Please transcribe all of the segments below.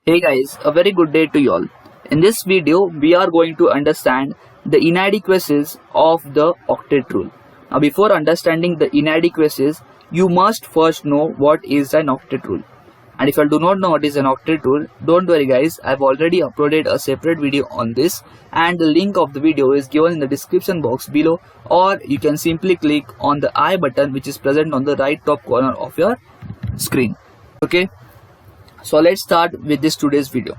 Hey guys, a very good day to you all. In this video, we are going to understand the inadequacies of the octet rule. Now, before understanding the inadequacies, you must first know what is an octet rule. And if you do not know what is an octet rule, don't worry guys, I've already uploaded a separate video on this and the link of the video is given in the description box below, or you can simply click on the I button which is present on the right top corner of your screen. Okay. So let's start with this today's video.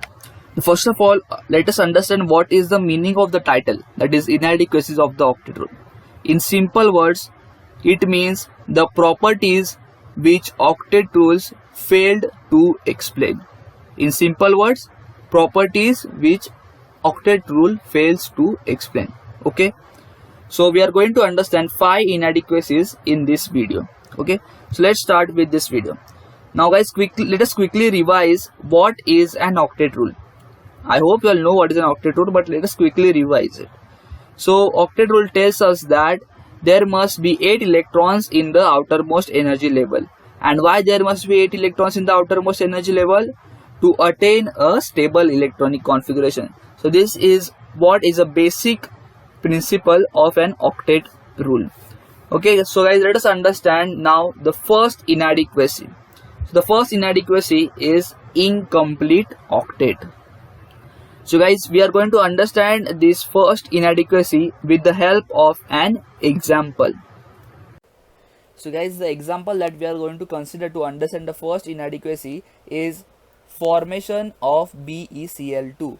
First of all, let us understand what is the meaning of the title, that is inadequacies of the octet rule. In simple words, it means the properties which octet rules failed to explain. In simple words, properties which octet rule fails to explain. Okay. So we are going to understand 5 inadequacies in this video. Okay. So let's start with this video. Now guys, let us quickly revise what is an octet rule. I hope you all know what is an octet rule, but let us quickly revise it. So octet rule tells us that there must be 8 electrons in the outermost energy level. And why there must be 8 electrons in the outermost energy level? To attain a stable electronic configuration. So this is what is a basic principle of an octet rule. Okay, so guys, let us understand now the first inadequacy. The first inadequacy is incomplete octet. So guys, we are going to understand this first inadequacy with the help of an example. So guys, the example that we are going to consider to understand the first inadequacy is formation of BeCl2.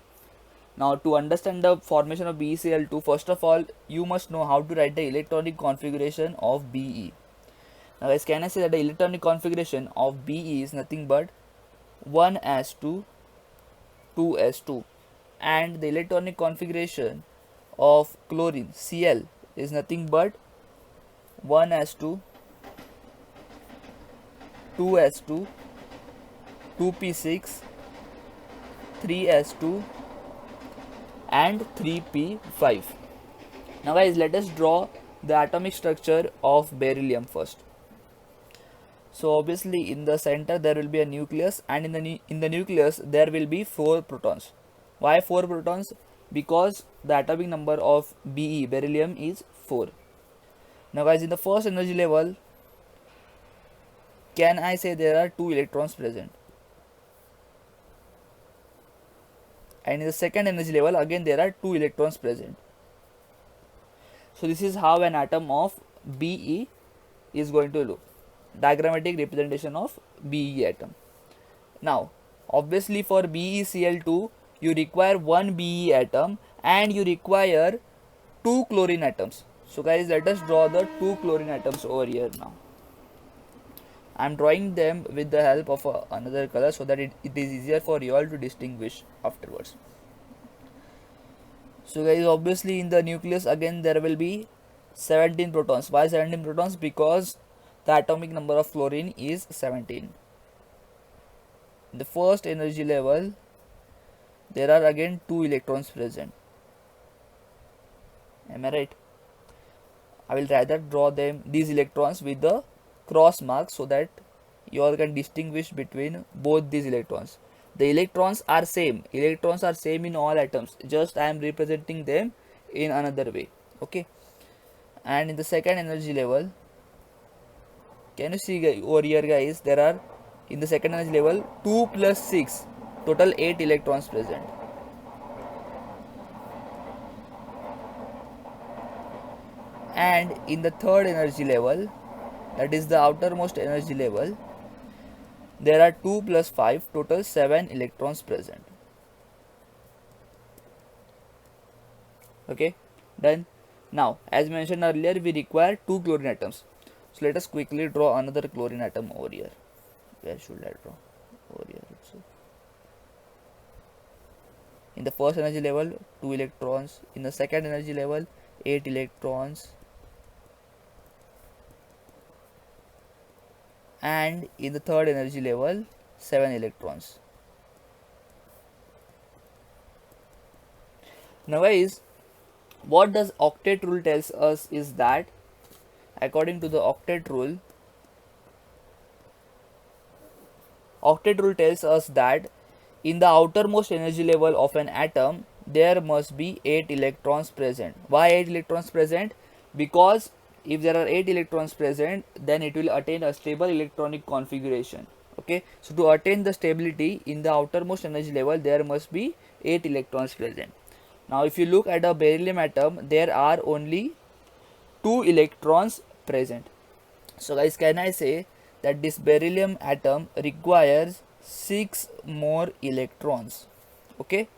Now to understand the formation of BeCl2, first of all, you must know how to write the electronic configuration of Be. Now guys, can I say that the electronic configuration of Be is nothing but 1s2, 2s2, and the electronic configuration of chlorine Cl is nothing but 1s2, 2s2, 2p6, 3s2 and 3p5. Now guys, let us draw the atomic structure of beryllium first. So obviously in the center there will be a nucleus, and in the nucleus there will be 4 protons. Why 4 protons? Because the atomic number of Be, beryllium, is 4. Now guys, in the first energy level, can I say there are 2 electrons present? And in the second energy level, again there are 2 electrons present. So this is how an atom of Be is going to look. Diagrammatic representation of Be atom. Now obviously for BeCl2 you require 1 Be atom and you require 2 chlorine atoms. So guys, let us draw the 2 chlorine atoms over here now. I am drawing them with the help of another color so that it is easier for you all to distinguish afterwards. So guys, obviously in the nucleus again there will be 17 protons. Why 17 protons? Because the atomic number of chlorine is 17. In the first energy level, there are again 2 electrons present. Am I right? I will rather draw these electrons with the cross mark so that you all can distinguish between both these electrons. The electrons are same. Electrons are same in all atoms. Just I am representing them in another way. Okay. And in the second energy level, can you see over here guys, there are in the second energy level 2 plus 6, total 8 electrons present. And in the third energy level, that is the outermost energy level, there are 2 plus 5, total 7 electrons present. Okay, done. Now as mentioned earlier, we require 2 chlorine atoms. So let us quickly draw another chlorine atom over here. Where should I draw? Over here also. In the first energy level, 2 electrons. In the second energy level, 8 electrons. And in the third energy level, 7 electrons. Now guys, what does octet rule tells us is that according to the octet rule tells us that in the outermost energy level of an atom there must be 8 electrons present. Why 8 electrons present? Because if there are 8 electrons present, then it will attain a stable electronic configuration. Okay, so to attain the stability in the outermost energy level there must be 8 electrons present. Now if you look at a beryllium atom, there are only 2 electrons present. So guys, can I say that this beryllium atom requires 6 more electrons? Okay,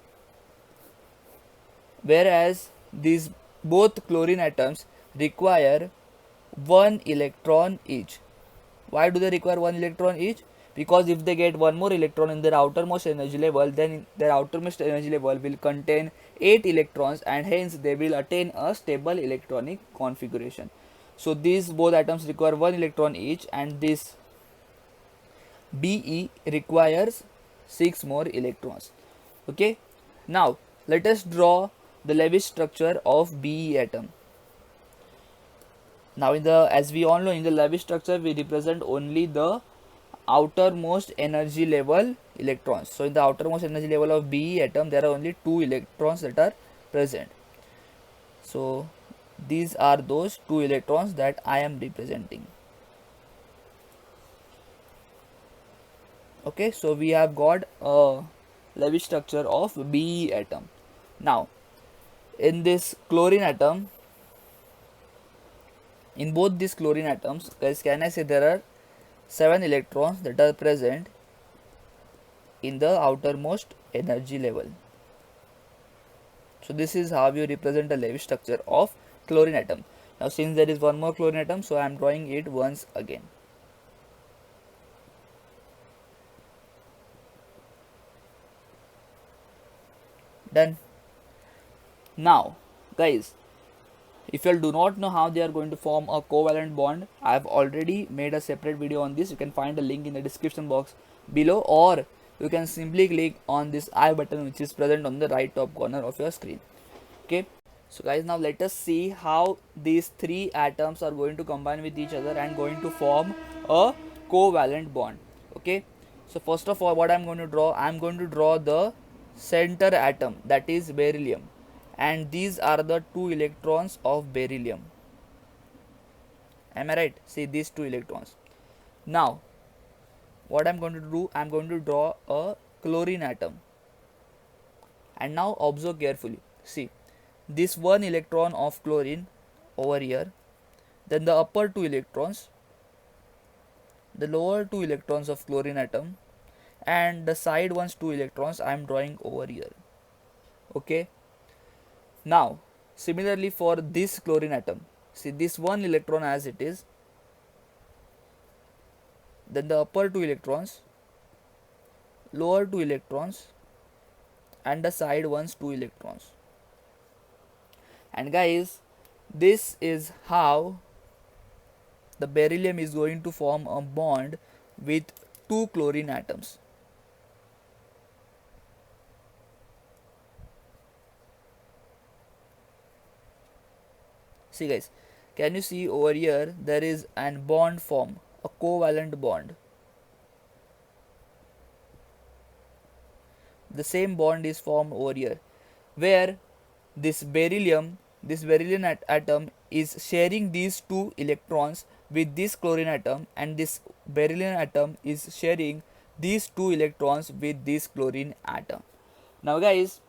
whereas these both chlorine atoms require 1 electron each. Why do they require 1 electron each? Because if they get one more electron in their outermost energy level, then their outermost energy level will contain 8 electrons and hence they will attain a stable electronic configuration. So these both atoms require 1 electron each, and this Be requires 6 more electrons. Okay, now let us draw the Lewis structure of Be atom. Now as we all know, in the Lewis structure we represent only the outermost energy level electrons. So in the outermost energy level of Be atom there are only 2 electrons that are present. So these are those 2 electrons that I am representing. Okay, so we have got a Lewis structure of Be atom. Now in this chlorine atom, in both these chlorine atoms, guys, can I say there are 7 electrons that are present in the outermost energy level. So this is how you represent the Lewis structure of chlorine atom. Now since there is one more chlorine atom, so I am drawing it once again. Done. Now guys, if you all do not know how they are going to form a covalent bond, I have already made a separate video on this. You can find the link in the description box below, or you can simply click on this I button which is present on the right top corner of your screen. Okay, so guys, now let us see how these 3 atoms are going to combine with each other and going to form a covalent bond. Okay, so first of all, what I am going to draw, I am going to draw the center atom, that is beryllium, and these are the 2 electrons of beryllium. Am I right? See these 2 electrons. Now what I am going to do, I am going to draw a chlorine atom, and now observe carefully. See this 1 electron of chlorine over here, then the upper 2 electrons, the lower 2 electrons of chlorine atom, and the side ones 2 electrons I am drawing over here. Okay, now similarly for this chlorine atom, see this 1 electron as it is, then the upper 2 electrons, lower 2 electrons, and the side ones 2 electrons. And guys, this is how the beryllium is going to form a bond with 2 chlorine atoms. See guys, can you see over here there is an bond form, a covalent bond. The same bond is formed over here, where this beryllium atom is sharing these 2 electrons with this chlorine atom, and this beryllium atom is sharing these 2 electrons with this chlorine atom. Now guys,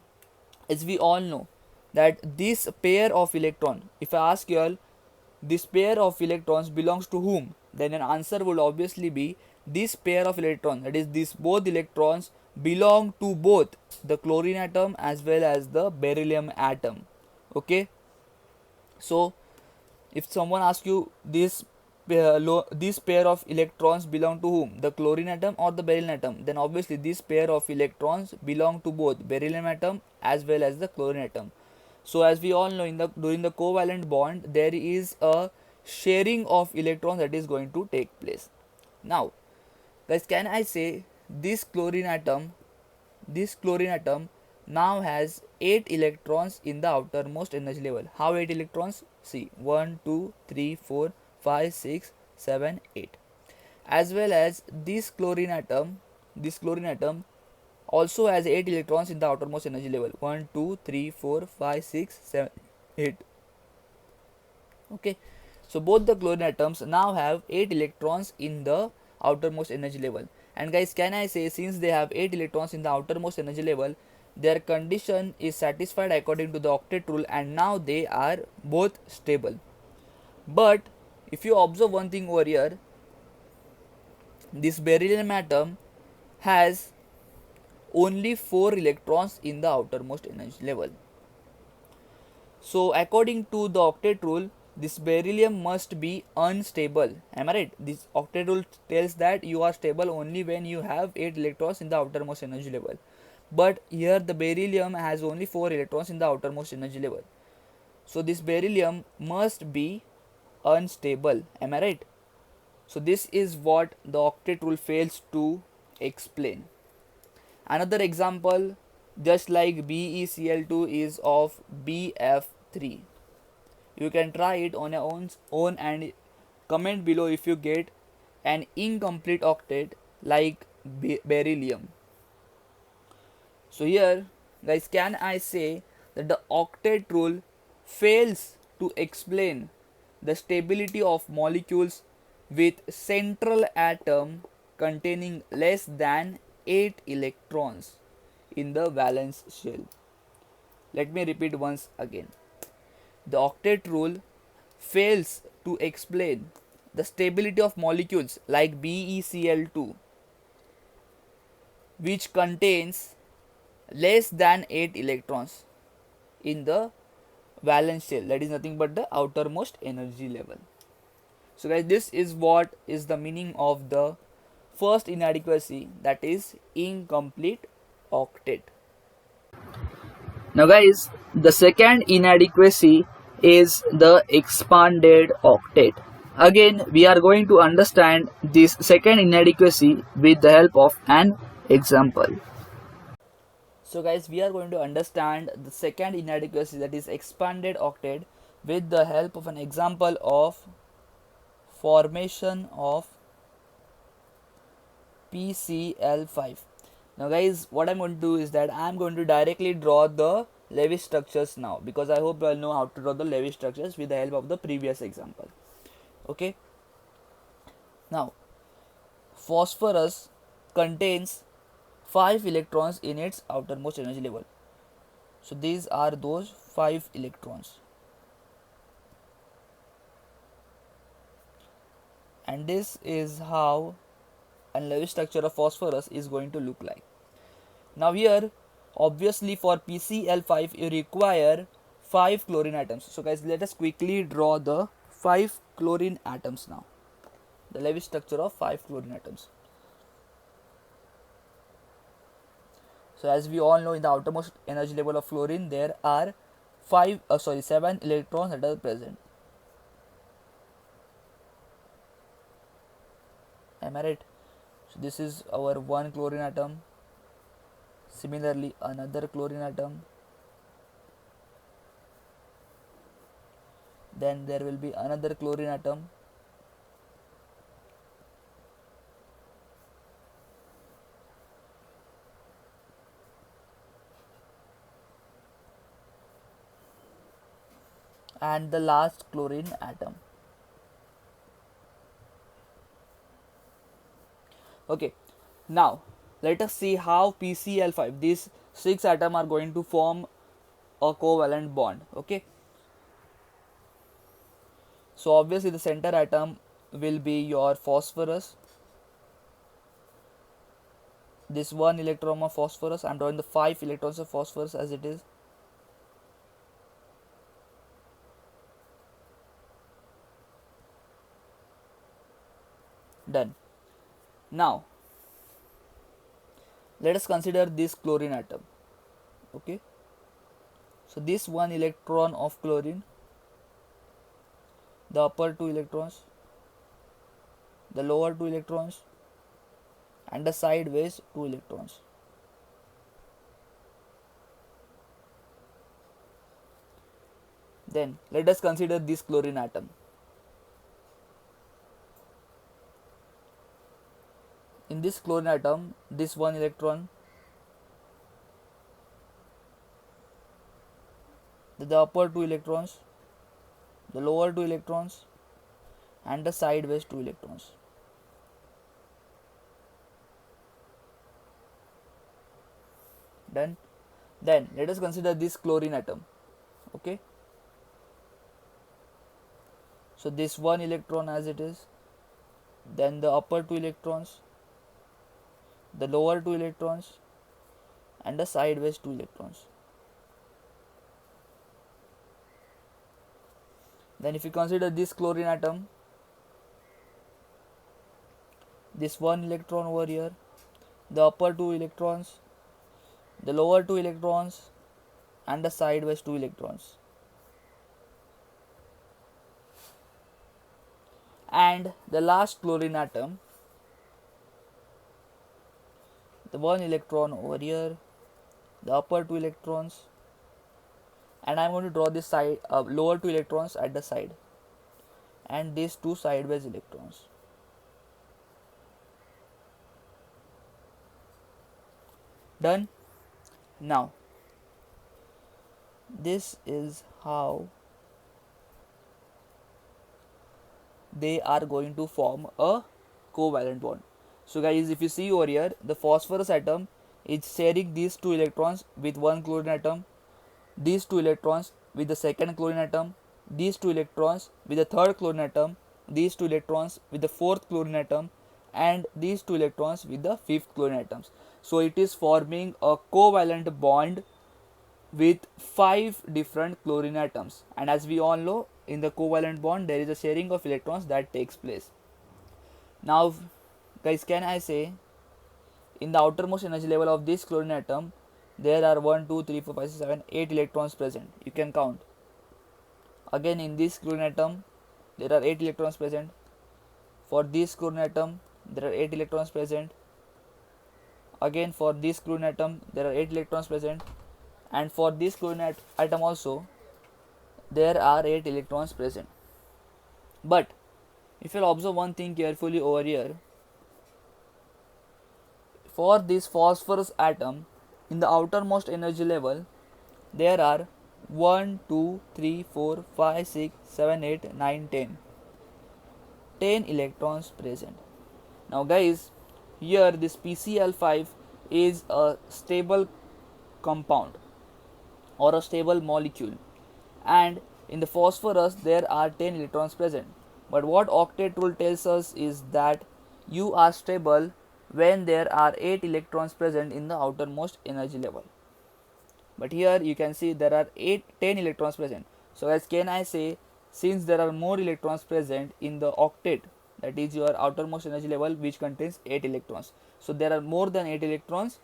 as we all know that this pair of electron, if I ask you all this pair of electrons belongs to whom, then an answer would obviously be this pair of electrons, that is these both electrons belong to both the chlorine atom as well as the beryllium atom. Okay, so if someone asks you this pair of electrons belong to whom, the chlorine atom or the beryllium atom, then obviously this pair of electrons belong to both beryllium atom as well as the chlorine atom. So as we all know, during the covalent bond there is a sharing of electrons that is going to take place. Now guys, can I say this chlorine atom now has 8 electrons in the outermost energy level. How 8 electrons? See 1, 2, 3, 4, 5, 6, 7, 8. As well as this chlorine atom also has 8 electrons in the outermost energy level. 1, 2, 3, 4, 5, 6, 7, 8. Okay, so both the chlorine atoms now have 8 electrons in the outermost energy level. And guys, can I say, since they have 8 electrons in the outermost energy level, their condition is satisfied according to the octet rule, and now they are both stable. But if you observe one thing over here, this beryllium atom has only 4 electrons in the outermost energy level. So according to the octet rule, this beryllium must be unstable. Am I right? This octet rule tells that you are stable only when you have 8 electrons in the outermost energy level. But here the beryllium has only 4 electrons in the outermost energy level. So this beryllium must be unstable. Am I right? So this is what the octet rule fails to explain. Another example, just like BeCl2 is of Bf3. You can try it on your own and comment below if you get an incomplete octet like beryllium. So here guys, can I say that the octet rule fails to explain the stability of molecules with central atom containing less than 8 electrons in the valence shell. Let me repeat once again. The octet rule fails to explain the stability of molecules like BeCl2 which contains less than 8 electrons in the valence shell, that is nothing but the outermost energy level. So guys, this is what is the meaning of the first inadequacy, that is incomplete octet. Now guys, the second inadequacy is the expanded octet. Again, we are going to understand this second inadequacy with the help of an example. So guys, we are going to understand the second inadequacy, that is expanded octet, with the help of an example of formation of PCl5. Now guys, what I'm going to do is that I'm going to directly draw the Lewis structures now, because I hope you all know how to draw the Lewis structures with the help of the previous example. Okay. Now, phosphorus contains 5 electrons in its outermost energy level. So these are those 5 electrons. And this is how a Lewis structure of phosphorus is going to look like. Now here, obviously for PCl5 you require 5 chlorine atoms. So guys, let us quickly draw the 5 chlorine atoms now. The Lewis structure of 5 chlorine atoms. So as we all know, in the outermost energy level of fluorine there are 7 electrons that are present. Am I right? So this is our one chlorine atom. Similarly, another chlorine atom. Then there will be another chlorine atom. And the last chlorine atom. Okay, now let us see how PCl5, these 6 atoms are going to form a covalent bond. Okay, so obviously the center atom will be your phosphorus. This 1 electron of phosphorus, I am drawing the 5 electrons of phosphorus as it is. Done. Now let us consider this chlorine atom. Okay, so this 1 electron of chlorine, the upper 2 electrons, the lower 2 electrons, and the sideways 2 electrons. Then let us consider this chlorine atom. In this chlorine atom, this 1 electron, the upper 2 electrons, the lower 2 electrons, and the sideways 2 electrons. Done. Then let us consider this chlorine atom. Okay, so this 1 electron as it is, then the upper 2 electrons, the lower 2 electrons, and the sideways 2 electrons. Then if you consider this chlorine atom, this 1 electron over here, the upper 2 electrons, the lower 2 electrons, and the sideways 2 electrons. And the last chlorine atom, the 1 electron over here, the upper 2 electrons, and I am going to draw this side lower 2 electrons at the side, and these 2 sideways electrons. Done. Now this is how they are going to form a covalent bond. So guys, if you see over here, the phosphorus atom is sharing these 2 electrons with one chlorine atom, these 2 electrons with the second chlorine atom, these 2 electrons with the third chlorine atom, these 2 electrons with the fourth chlorine atom, and these 2 electrons with the fifth chlorine atoms. So it is forming a covalent bond with 5 different chlorine atoms, and as we all know, in the covalent bond there is a sharing of electrons that takes place. Now guys, can I say in the outermost energy level of this chlorine atom there are 1 2 3 4 5 6 7 8 electrons present. You can count. Again, in this chlorine atom there are 8 electrons present. For this chlorine atom there are 8 electrons present. Again, for this chlorine atom there are 8 electrons present, and for this chlorine atom also there are 8 electrons present. But if you observe one thing carefully over here, for this phosphorus atom, in the outermost energy level there are 1 2 3 4 5 6 7 8 9 10 electrons present. Now guys, here this PCl5 is a stable compound or a stable molecule, and in the phosphorus there are 10 electrons present. But what octet rule tells us is that you are stable when there are 8 electrons present in the outermost energy level. But here you can see there are 10 electrons present. So as can I say, since there are more electrons present in the octet, that is your outermost energy level, which contains 8 electrons, so there are more than 8 electrons,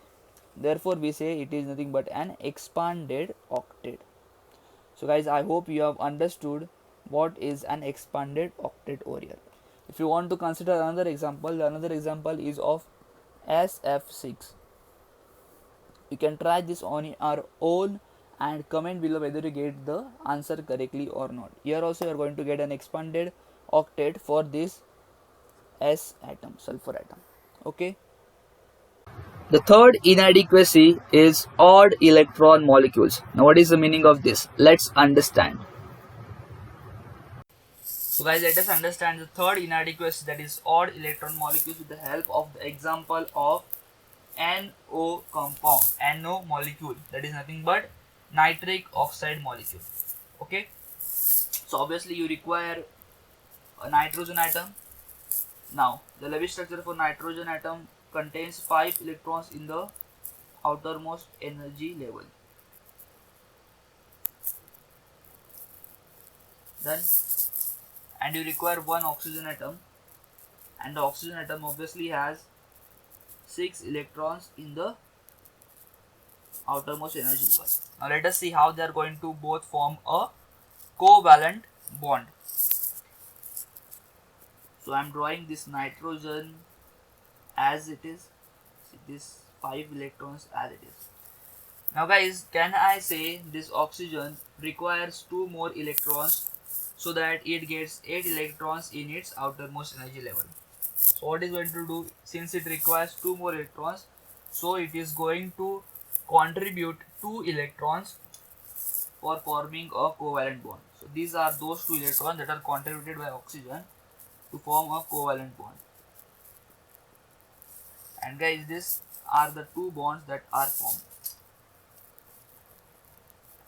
therefore we say it is nothing but an expanded octet. So guys, I hope you have understood what is an expanded octet over here. If you want to consider another example, the another example is of SF6. You can try this on your own and comment below whether you get the answer correctly or not. Here also you are going to get an expanded octet for this S atom, sulfur atom. Okay. The third inadequacy is odd electron molecules. Now what is the meaning of this? Let's understand. So guys, let us understand the third inadequacy, that is odd electron molecules, with the help of the example of NO compound, NO molecule, that is nothing but nitric oxide molecule. Okay, so obviously you require a nitrogen atom. Now the Lewis structure for nitrogen atom contains 5 electrons in the outermost energy level. Done. And you require one oxygen atom, and the oxygen atom obviously has 6 electrons in the outermost energy level. Now let us see how they are going to both form a covalent bond. So I am drawing this nitrogen as it is, see this 5 electrons as it is. Now guys, can I say this oxygen requires 2 more electrons so that it gets 8 electrons in its outermost energy level. So what is going to do, since it requires 2 more electrons, so it is going to contribute 2 electrons for forming a covalent bond. So these are those two electrons that are contributed by oxygen to form a covalent bond. And guys, these are the two bonds that are formed.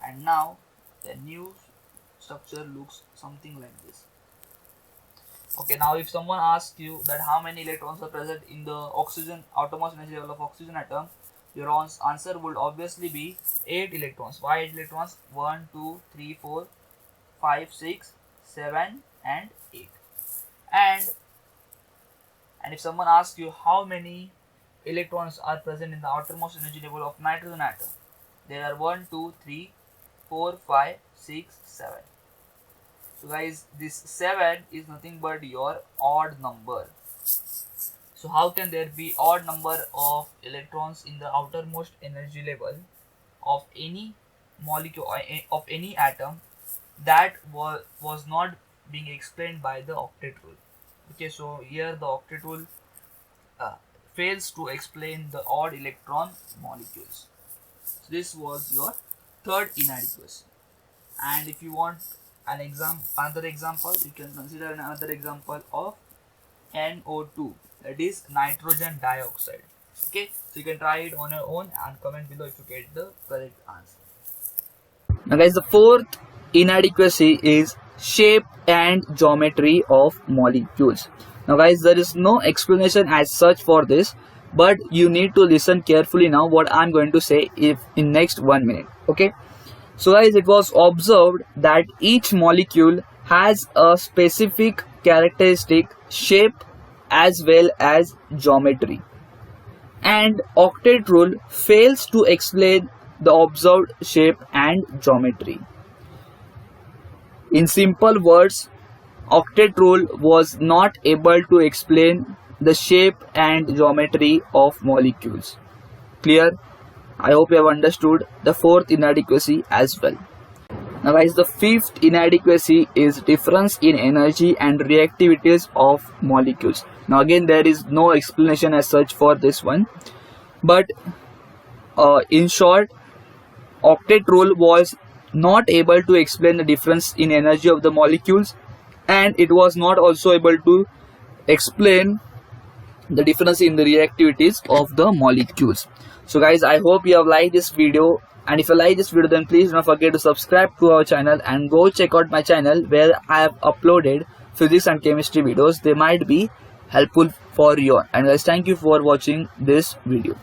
And now the new structure looks something like this. Okay, now if someone asks you that how many electrons are present in the oxygen outermost energy level of oxygen atom, your answer would obviously be 8 electrons. Why 8 electrons? 1, 2, 3, 4, 5, 6, 7 and 8. And if someone asks you how many electrons are present in the outermost energy level of nitrogen atom, there are 1, 2, 3, 4, 5, 6, 7. So guys, this 7 is nothing but your odd number. So how can there be odd number of electrons in the outermost energy level of any molecule of any atom? That was not being explained by the octet rule. Okay, so here the octet rule fails to explain the odd electron molecules. So this was your third inadequacy. And if you want another example, you can consider another example of NO2, that is nitrogen dioxide. Okay, so you can try it on your own and comment below if you get the correct answer. Now guys, the fourth inadequacy is shape and geometry of molecules. Now guys, there is no explanation as such for this, but you need to listen carefully now what I am going to say in next 1 minute. Okay, so guys, it was observed that each molecule has a specific characteristic shape as well as geometry, and octet rule fails to explain the observed shape and geometry. In simple words, octet rule was not able to explain the shape and geometry of molecules. Clear? I hope you have understood the fourth inadequacy as well. Now guys, the fifth inadequacy is difference in energy and reactivities of molecules. Now again, there is no explanation as such for this one, but in short, octet rule was not able to explain the difference in energy of the molecules, and it was not also able to explain the difference in the reactivities of the molecules. So guys, I hope you have liked this video, and if you like this video, then please don't forget to subscribe to our channel and go check out my channel where I have uploaded physics and chemistry videos. They might be helpful for you. And guys, thank you for watching this video.